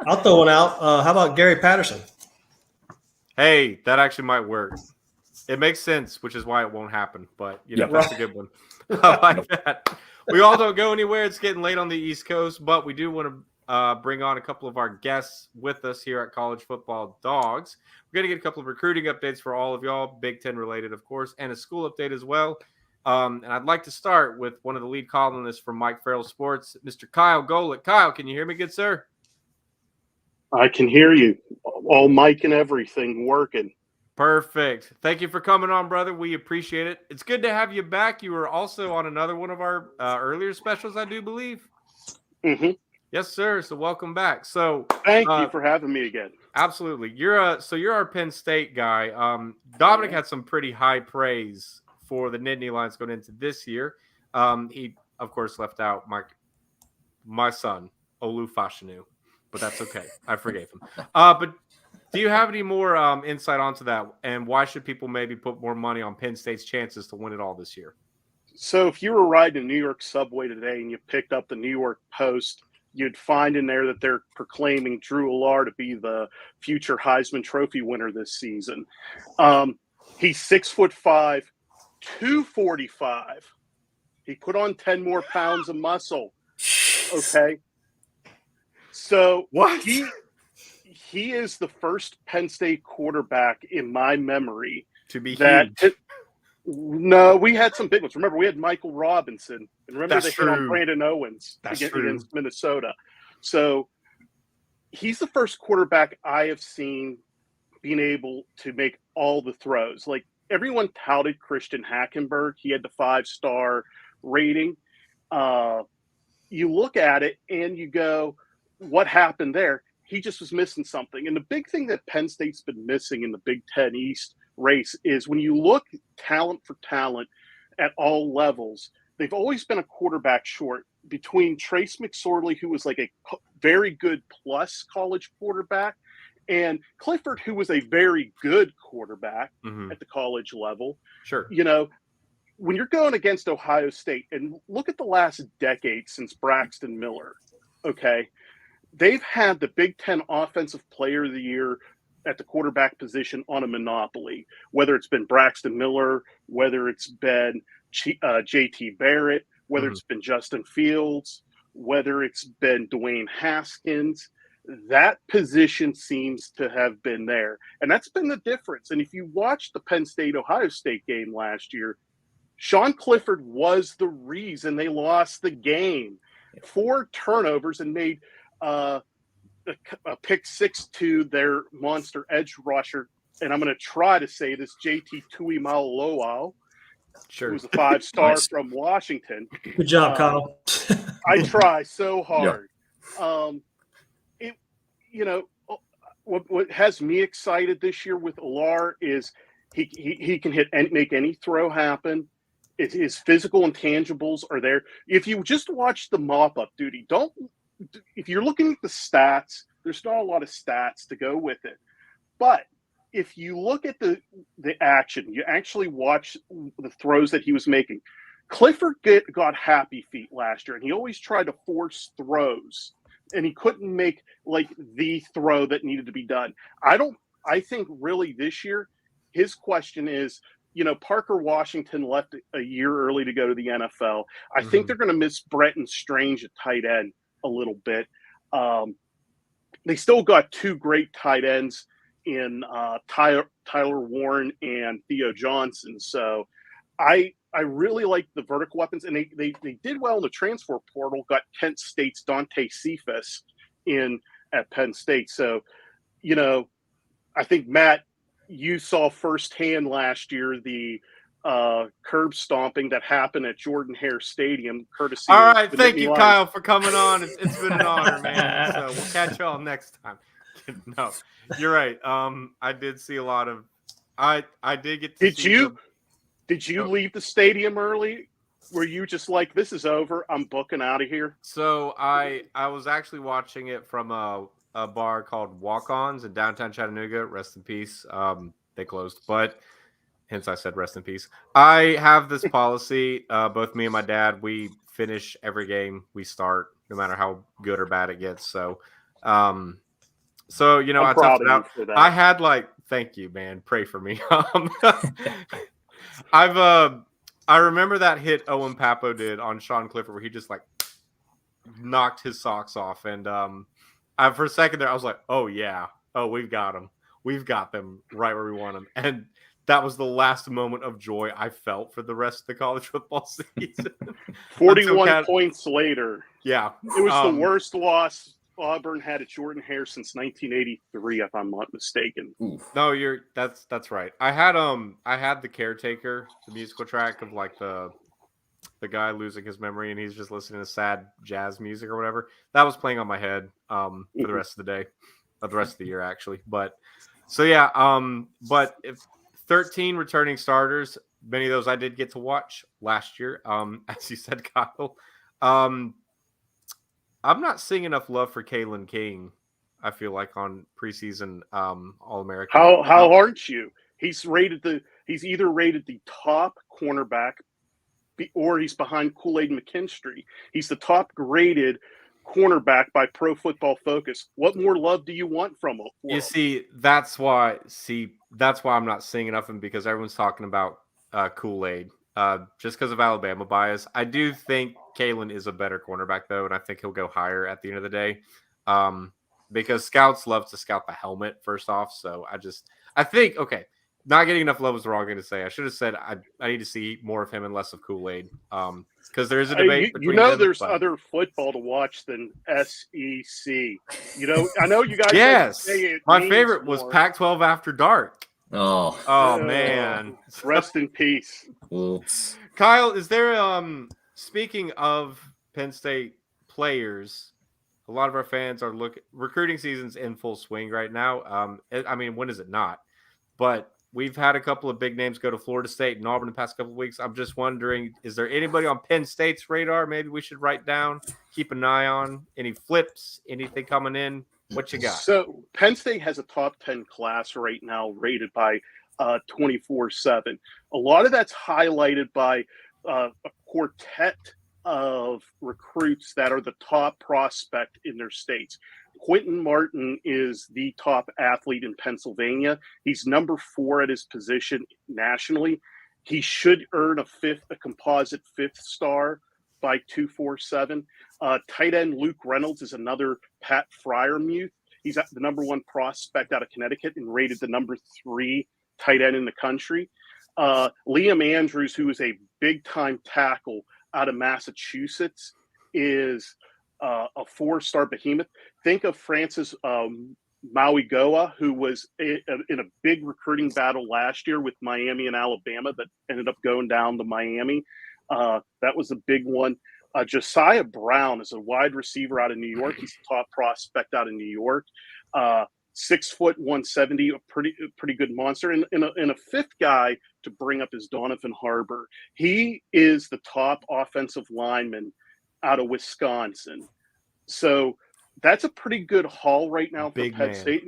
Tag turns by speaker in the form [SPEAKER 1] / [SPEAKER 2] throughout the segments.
[SPEAKER 1] I'll throw one out. How about Gary Patterson?
[SPEAKER 2] Hey, that actually might work. It makes sense, which is why it won't happen. But, that's a good one. I like that. We all don't go anywhere. It's getting late on the East Coast, but we do want to bring on a couple of our guests with us here at College Football Dogs. We're going to get a couple of recruiting updates for all of y'all, Big Ten related, of course, and a school update as well. And I'd like to start with one of the lead columnists from Mike Farrell Sports, Mr. Kyle Golick. Kyle, can you hear me, good sir?
[SPEAKER 3] I can hear you. All mic and everything working.
[SPEAKER 2] Perfect. Thank you for coming on, brother. We appreciate it. It's good to have you back. You were also on another one of our earlier specials, I do believe.
[SPEAKER 3] Mm-hmm.
[SPEAKER 2] Yes, sir. So welcome back. So
[SPEAKER 3] thank you for having me again.
[SPEAKER 2] Absolutely. You're our Penn State guy. Dominic had some pretty high praise for the Nittany Lions going into this year. He, of course, left out my son, Olu Fashanu, but that's okay. I forgave him. But do you have any more insight onto that? And why should people maybe put more money on Penn State's chances to win it all this year?
[SPEAKER 3] So if you were riding a New York subway today and you picked up the New York Post, you'd find in there that they're proclaiming Drew Allar to be the future Heisman Trophy winner this season. He's 6'5", 245. He put on 10 more pounds of muscle. Okay. So
[SPEAKER 2] what?
[SPEAKER 3] He is the first Penn State quarterback in my memory
[SPEAKER 2] to be huge.
[SPEAKER 3] No, we had some big ones. Remember, we had Michael Robinson. And remember
[SPEAKER 2] That's
[SPEAKER 3] they
[SPEAKER 2] true.
[SPEAKER 3] hit on Brandon Owens against Minnesota. So he's the first quarterback I have seen being able to make all the throws. Like, everyone touted Christian Hackenberg. He had the 5-star rating. You look at it and you go, what happened there? He just was missing something. And the big thing that Penn State's been missing in the Big Ten East race is when you look talent for talent at all levels, they've always been a quarterback short between Trace McSorley, who was like a very good plus college quarterback, and Clifford, who was a very good quarterback at the college level.
[SPEAKER 2] Sure.
[SPEAKER 3] When you're going against Ohio State, and look at the last decade since Braxton Miller, okay, they've had the Big Ten Offensive Player of the Year at the quarterback position on a monopoly, whether it's been Braxton Miller, whether it's been J.T. Barrett, whether it's been Justin Fields, whether it's been Dwayne Haskins. That position seems to have been there. And that's been the difference. And if you watch the Penn State-Ohio State game last year, Sean Clifford was the reason they lost the game. 4 turnovers and made a pick 6 to their monster edge rusher. And I'm going to try to say this, JT Tuimoloau,
[SPEAKER 2] sure,
[SPEAKER 3] who's a 5-star from Washington.
[SPEAKER 1] Good job, Kyle.
[SPEAKER 3] I try so hard. What has me excited this year with Allar is he can hit and make any throw happen. His physical intangibles are there. If you just watch the mop-up duty, if you're looking at the stats, there's not a lot of stats to go with it. But if you look at the action, you actually watch the throws that he was making. Clifford got happy feet last year, and he always tried to force throws, and he couldn't make like the throw that needed to be done. I think really this year, his question is, Parker Washington left a year early to go to the NFL. I think they're going to miss Brenton Strange at tight end a little bit. They still got 2 great tight ends in Tyler Warren and Theo Johnson. So I really like the vertical weapons, and they did well in the transfer portal, got Kent State's Dante Cephas in at Penn State. So, I think, Matt, you saw firsthand last year the curb stomping that happened at Jordan-Hare Stadium, courtesy
[SPEAKER 2] All right,
[SPEAKER 3] of
[SPEAKER 2] thank you,
[SPEAKER 3] Lions.
[SPEAKER 2] Kyle, for coming on. It's been an honor, man. So we'll catch y'all next time. No, you're right. I did see a lot of. I did get to see.
[SPEAKER 3] Did you leave the stadium early? Were you just like, this is over, I'm booking out of here?
[SPEAKER 2] So I was actually watching it from a bar called Walk-Ons in downtown Chattanooga. Rest in peace. They closed, but hence I said rest in peace. I have this policy. Both me and my dad, we finish every game we start, no matter how good or bad it gets. So So, you know,
[SPEAKER 3] I'm
[SPEAKER 2] I
[SPEAKER 3] proud
[SPEAKER 2] toughed it
[SPEAKER 3] of you
[SPEAKER 2] out.
[SPEAKER 3] for that.
[SPEAKER 2] I had thank you, man. Pray for me. I remember that hit Owen Papo did on Sean Clifford where he just knocked his socks off. And for a second there, I was like, oh, yeah. Oh, we've got them. We've got them right where we want them. And that was the last moment of joy I felt for the rest of the college football season.
[SPEAKER 3] 41 points later.
[SPEAKER 2] Yeah.
[SPEAKER 3] It was the worst loss Auburn had at Jordan Hare since 1983, if I'm not mistaken.
[SPEAKER 2] No, that's right. I had the Caretaker, the musical track of the guy losing his memory and he's just listening to sad jazz music or whatever. That was playing on my head for the rest of the day, or the rest of the year actually. But so yeah, but if 13 returning starters, many of those I did get to watch last year. As you said, Kyle. I'm not seeing enough love for Kalen King. I feel like on preseason All-American.
[SPEAKER 3] How aren't you? He's either rated the top cornerback, or he's behind Kool-Aid McKinstry. He's the top graded cornerback by Pro Football Focus. What more love do you want from him?
[SPEAKER 2] You see, that's why I'm not seeing enough of him, because everyone's talking about Kool-Aid. Just because of Alabama bias. I do think Kalen is a better cornerback, though, and I think he'll go higher at the end of the day. Because scouts love to scout the helmet, first off. So I think, okay, not getting enough love was the wrong thing to say. I should have said I need to see more of him and less of Kool-Aid. Because there is a debate.
[SPEAKER 3] There's other football to watch than SEC. I know you guys.
[SPEAKER 2] Yes, my favorite was Pac-12 After Dark.
[SPEAKER 4] Oh
[SPEAKER 2] man,
[SPEAKER 3] rest in peace.
[SPEAKER 4] Oops.
[SPEAKER 2] Kyle, is there speaking of Penn State players, a lot of our fans are recruiting season's in full swing right now. I mean, when is it not? But we've had a couple of big names go to Florida State and Auburn the past couple of weeks. I'm just wondering, is there anybody on Penn State's radar maybe we should write down, keep an eye on? Any flips, anything coming in? What you got?
[SPEAKER 3] So Penn State has a top 10 class right now rated by 24/7. A lot of that's highlighted by a quartet of recruits that are the top prospect in their states. Quentin Martin is the top athlete in Pennsylvania. He's number 4 at his position nationally. He should earn a composite 5th star by 247. Tight end Luke Reynolds is another Pat Fryermuth. He's the number 1 prospect out of Connecticut and rated the number 3 tight end in the country. Liam Andrews, who is a big-time tackle out of Massachusetts, is a 4-star behemoth. Think of Francis Mauigoa, who was in a big recruiting battle last year with Miami and Alabama that ended up going down to Miami. That was a big one. Josiah Brown is a wide receiver out of New York. He's the top prospect out of New York. 6 foot 170, a pretty good monster. And a 5th guy to bring up is Donovan Harbor. He is the top offensive lineman out of Wisconsin. So that's a pretty good haul right now for Penn State.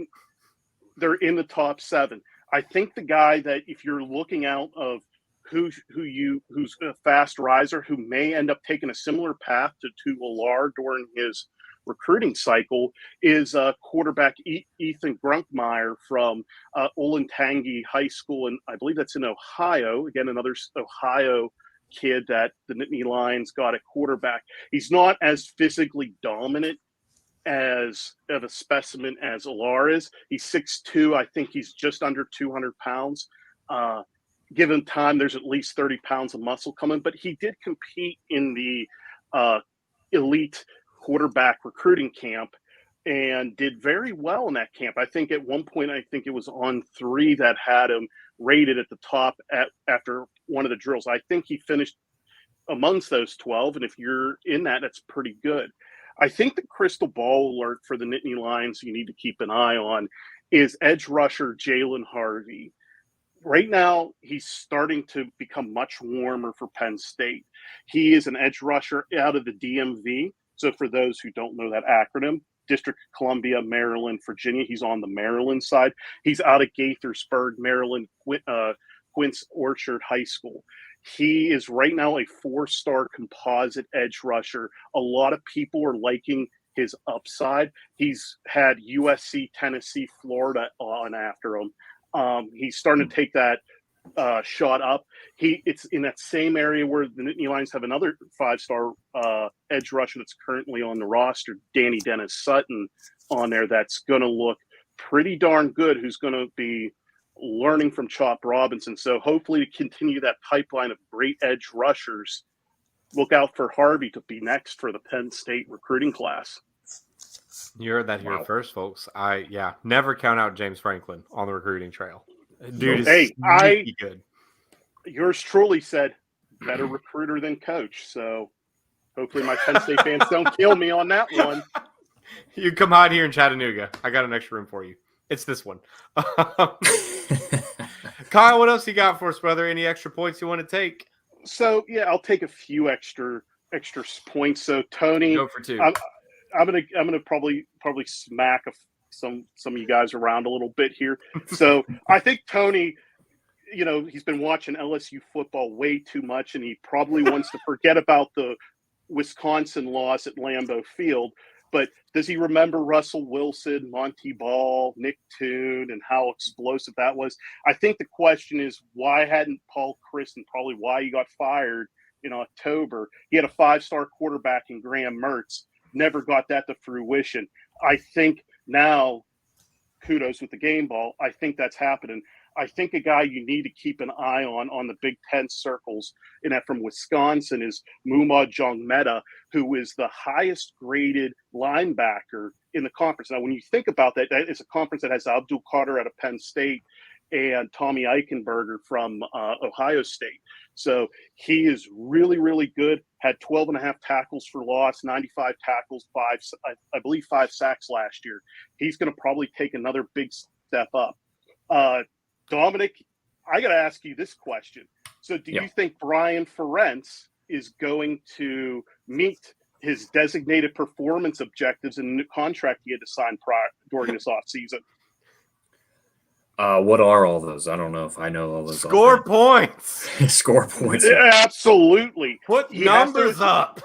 [SPEAKER 3] They're in the top 7. I think the guy that, if you're looking out of who's a fast riser who may end up taking a similar path to Allar during his recruiting cycle is quarterback Ethan Grunkmeyer from Olentangy High School, and I believe that's in Ohio. Again, another Ohio kid that the Nittany Lions got at quarterback. He's not as physically dominant as of a specimen as Allar is. He's 6'2". I think he's just under 200 pounds. Given time, there's at least 30 pounds of muscle coming, but he did compete in the elite quarterback recruiting camp and did very well in that camp. I think at one point, it was on 3 that had him rated at the top after one of the drills. I think he finished amongst those 12, and if you're in that, that's pretty good. I think the crystal ball alert for the Nittany Lions you need to keep an eye on is edge rusher Jalen Harvey. Right now, he's starting to become much warmer for Penn State. He is an edge rusher out of the DMV. So for those who don't know that acronym, District of Columbia, Maryland, Virginia, he's on the Maryland side. He's out of Gaithersburg, Maryland, Quince Orchard High School. He is right now a 4-star composite edge rusher. A lot of people are liking his upside. He's had USC, Tennessee, Florida on after him. He's starting to take that shot up. It's in that same area where the Nittany Lions have another 5-star edge rusher that's currently on the roster, Danny Dennis Sutton, on there. That's going to look pretty darn good. Who's going to be learning from Chop Robinson. So hopefully to continue that pipeline of great edge rushers. Look out for Harvey to be next for the Penn State recruiting class.
[SPEAKER 2] You heard that here first, folks. Never count out James Franklin on the recruiting trail. Dude is sneaky good.
[SPEAKER 3] Yours truly said better recruiter than coach. So hopefully my Penn State fans don't kill me on that one.
[SPEAKER 2] You come hide here in Chattanooga. I got an extra room for you. It's this one. Kyle, what else you got for us, brother? Any extra points you want to take?
[SPEAKER 3] So yeah, I'll take a few extra points. So Tony,
[SPEAKER 2] go for 2.
[SPEAKER 3] I'm gonna probably smack some of you guys around a little bit here. So I think Tony, he's been watching LSU football way too much, and he probably wants to forget about the Wisconsin loss at Lambeau Field. But does he remember Russell Wilson, Monty Ball, Nick Toon, and how explosive that was? I think the question is, why hadn't Paul Chryst, and probably why he got fired in October? He had a 5-star quarterback in Graham Mertz, never got that to fruition. I think now, kudos with the game ball, I think that's happening. I think a guy you need to keep an eye on the Big Ten circles, and that from Wisconsin, is Meama Njongmeta, who is the highest graded linebacker in the conference. Now, when you think about that, it's a conference that has Abdul Carter out of Penn State and Tommy Eichenberger from Ohio State. So he is really, really good. Had 12 and a half tackles for loss, 95 tackles, I believe 5 sacks last year. He's going to probably take another big step up. Dominic, I got to ask you this question. So do you think Brian Ferentz is going to meet his designated performance objectives in the new contract he had to sign during this offseason?
[SPEAKER 4] What are all those? I don't know if I know all those.
[SPEAKER 2] Score points.
[SPEAKER 4] Score points.
[SPEAKER 3] Yeah, absolutely.
[SPEAKER 2] Put numbers up.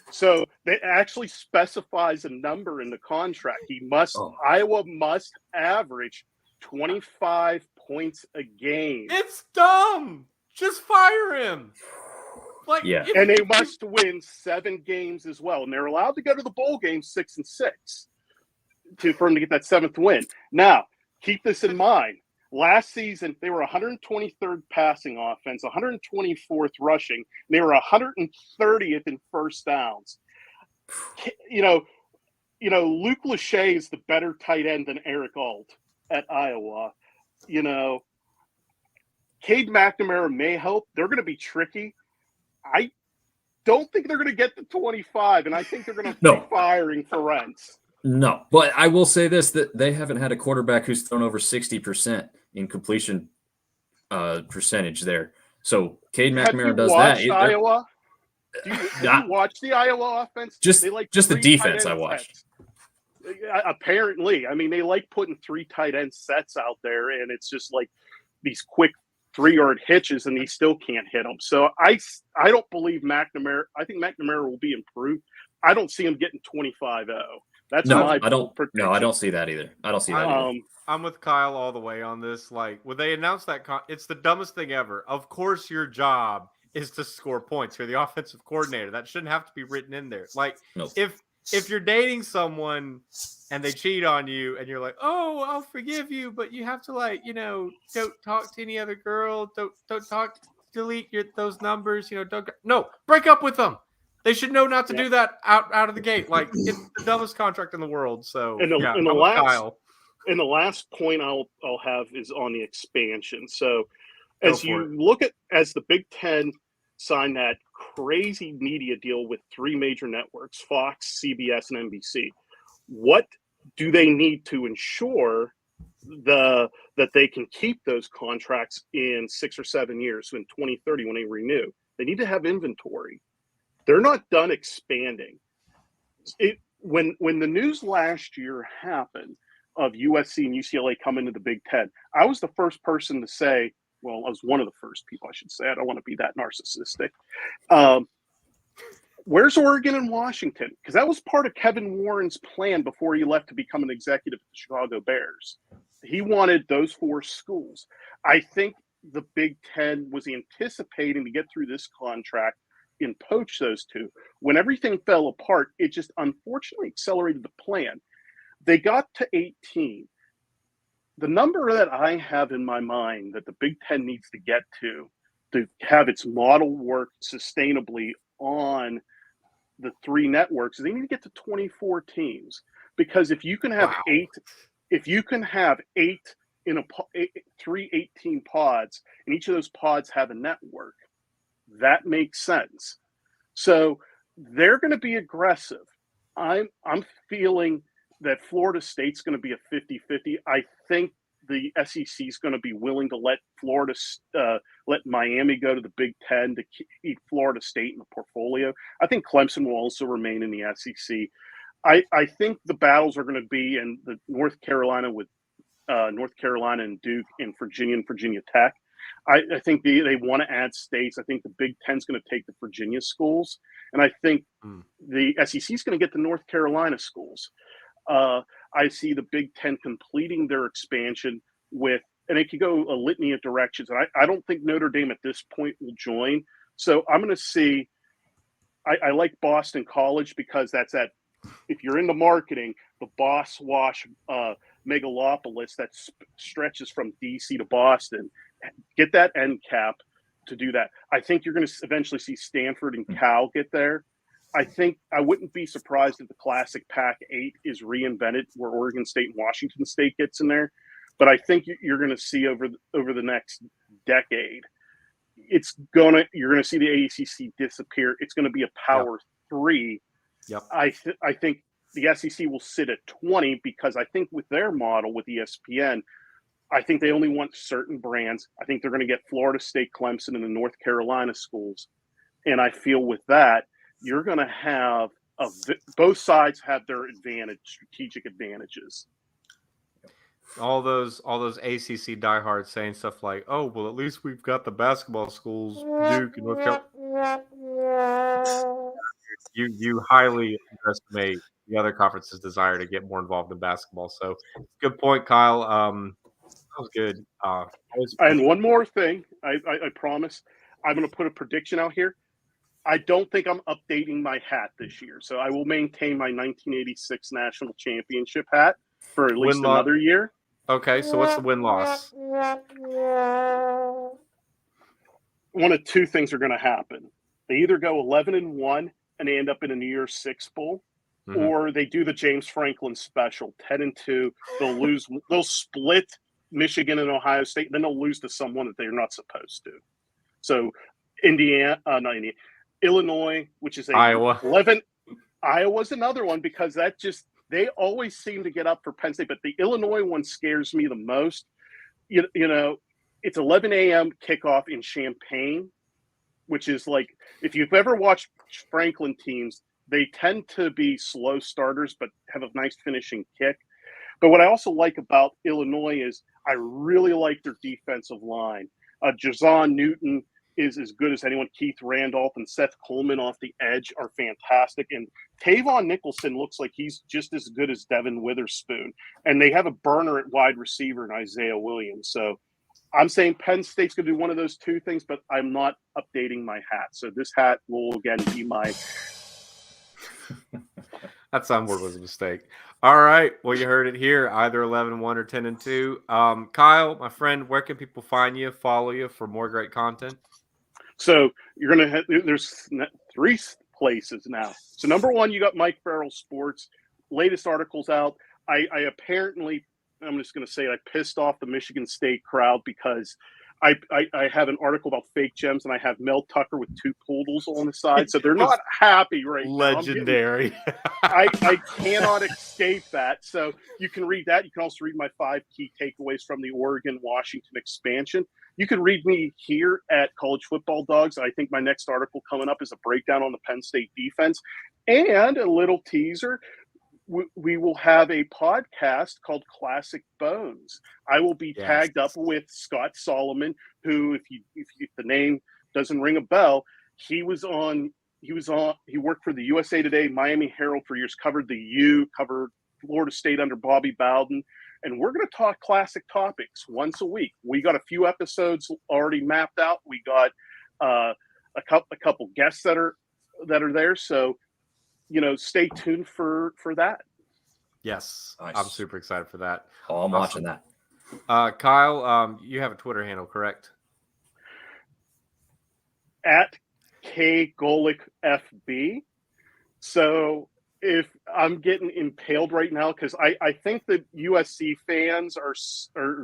[SPEAKER 3] So it actually specifies a number in the contract. Iowa must average 25 points a game.
[SPEAKER 2] It's dumb. Just fire him.
[SPEAKER 3] And they must win 7 games as well. And they're allowed to go to the bowl game 6-6 for him to get that 7th win. Now, keep this in mind. Last season, they were 123rd passing offense, 124th rushing. And they were 130th in first downs. Luke Lachey is the better tight end than Eric Alt at Iowa. Cade McNamara may help. They're going to be tricky. I don't think they're going to get to 25, and I think they're going to be firing Ferentz.
[SPEAKER 4] No, but I will say this, that they haven't had a quarterback who's thrown over 60% in completion percentage there. So Cade McNamara does that.
[SPEAKER 3] Iowa? Did you watch the Iowa offense?
[SPEAKER 4] Just the defense I watched.
[SPEAKER 3] Apparently. I mean, they like putting 3 tight end sets out there, and it's just like these quick 3-yard hitches, and he still can't hit them. So I don't believe McNamara. I think McNamara will be improved. I don't see him getting 25-0. That's my prediction.
[SPEAKER 4] No, I don't see that either. I don't see that either.
[SPEAKER 2] I'm with Kyle all the way on this. When they announced that, it's the dumbest thing ever. Of course, your job is to score points. You're the offensive coordinator. That shouldn't have to be written in there. If you're dating someone and they cheat on you and you're like, oh, I'll forgive you, but you have to don't talk to any other girl. Don't talk, delete those numbers. Break up with them. They should know not to do that out of the gate. It's the dumbest contract in the world. So
[SPEAKER 3] and the last point I'll have is on the expansion. So as you look at the Big Ten signed that crazy media deal with 3 major networks, Fox, CBS, and NBC, what do they need to ensure that they can keep those contracts in 6 or 7 years, so in 2030 when they renew? They need to have inventory. They're not done expanding. When the news last year happened of USC and UCLA coming to the Big Ten, I was the first person to say, well, I was one of the first people, I should say. I don't want to be that narcissistic. Where's Oregon and Washington? Because that was part of Kevin Warren's plan before he left to become an executive at the Chicago Bears. He wanted those 4 schools. I think the Big Ten was anticipating to get through this contract and poach those 2. When everything fell apart, it just unfortunately accelerated the plan. They got to 18. The number that I have in my mind that the Big Ten needs to get to have its model work sustainably on the 3 networks, they need to get to 24 teams. Because if you can have 8, if you can have 8 in a 3 18 pods, and each of those pods have a network, that makes sense. So they're going to be aggressive. I'm feeling that Florida State's going to be a 50-50. I think the SEC is going to be willing to let let Miami go to the Big Ten to keep Florida State in the portfolio. I think Clemson will also remain in the SEC. I think the battles are going to be in the North Carolina with North Carolina and Duke, and Virginia Tech. I think they want to add states. I think the Big Ten's going to take the Virginia schools, and I think the SEC is going to get the North Carolina schools. I see the Big Ten completing their expansion with, and it could go a litany of directions. And I don't think Notre Dame at this point will join. So I'm going to see. I like Boston College because that's at. If you're into marketing, the Boss Wash megalopolis that stretches from DC to Boston, get that end cap to do that. I think you're going to eventually see Stanford and Cal get there. I think I wouldn't be surprised if the classic Pac-8 is reinvented where Oregon State and Washington State gets in there. But I think you're going to see over the next decade, you're going to see the ACC disappear. It's going to be a Power 3.
[SPEAKER 2] Yep.
[SPEAKER 3] I think the SEC will sit at 20 because I think with their model with ESPN, I think they only want certain brands. I think they're going to get Florida State, Clemson, and the North Carolina schools. And I feel with that, you're going to have both sides have their strategic advantages.
[SPEAKER 2] All those ACC diehards saying stuff like, "Oh, well, at least we've got the basketball schools, Duke and North Carolina." You highly underestimate the other conference's desire to get more involved in basketball. So, good point, Kyle. That was good.
[SPEAKER 3] And one more thing, I promise, I'm going to put a prediction out here. I don't think I'm updating my hat this year, so I will maintain my 1986 national championship hat for at least another year.
[SPEAKER 2] Okay, so what's the win-loss?
[SPEAKER 3] One of 2 things are going to happen. They either go 11-1 and they end up in a New Year's Six bowl, or they do the James Franklin special, 10-2. They'll lose. They'll split Michigan and Ohio State, then they'll lose to someone that they're not supposed to. So Illinois, which is
[SPEAKER 2] Iowa.
[SPEAKER 3] 11. Iowa's another one because they always seem to get up for Penn State, but the Illinois one scares me the most. You know, it's 11 a.m. kickoff in Champaign, which is like, if you've ever watched Franklin teams, they tend to be slow starters, but have a nice finishing kick. But what I also like about Illinois is I really like their defensive line. Jazon Newton is as good as anyone. Keith Randolph and Seth Coleman off the edge are fantastic. And Tavon Nicholson looks like he's just as good as Devin Witherspoon. And they have a burner at wide receiver in Isaiah Williams. So I'm saying Penn State's going to do one of those 2 things, but I'm not updating my hat. So this hat will, again, be my...
[SPEAKER 2] That soundboard was a mistake. All right. Well, you heard it here. Either 11-1 or 10-2. Kyle, my friend, where can people find you, follow you for more great content?
[SPEAKER 3] So you're going to have, there's 3 places now. So number 1, you got Mike Farrell Sports. Latest articles out. I apparently, I'm just going to say, I pissed off the Michigan State crowd because I have an article about fake gems and I have Mel Tucker with 2 poodles on the side. So they're not happy right
[SPEAKER 2] Legendary.
[SPEAKER 3] now. I cannot escape that. So you can read that. You can also read my 5 key takeaways from the Oregon-Washington expansion. You can read me here at College Football Dawgs. I think my next article coming up is a breakdown on the Penn State defense. And a little teaser, we will have a podcast called Classic Bones. I will be tagged up with Scott Solomon, who, if the name doesn't ring a bell, he was on He worked for the USA Today, Miami Herald for years, covered the U, covered Florida State under Bobby Bowden. And we're going to talk classic topics once a week. We got a few episodes already mapped out. We got a couple guests that are there. So, stay tuned for that.
[SPEAKER 2] Yes,
[SPEAKER 4] Nice.
[SPEAKER 2] I'm super excited for that.
[SPEAKER 4] Oh, I'm watching that.
[SPEAKER 2] Kyle, you have a Twitter handle, correct?
[SPEAKER 3] At K Golick FB. So if I'm getting impaled right now, because I think that USC fans are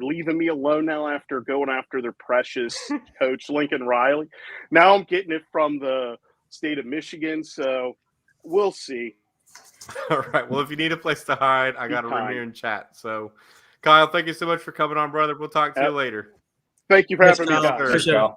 [SPEAKER 3] leaving me alone now after going after their precious coach Lincoln Riley. Now I'm getting it from the state of Michigan, so we'll see.
[SPEAKER 2] All right. Well, if you need a place to hide, I got a room here in chat. So, Kyle, thank you so much for coming on, brother. We'll talk to you later.
[SPEAKER 3] Thank you for
[SPEAKER 1] Thanks,
[SPEAKER 3] having me,
[SPEAKER 1] Kyle.
[SPEAKER 3] guys.
[SPEAKER 1] Appreciate it.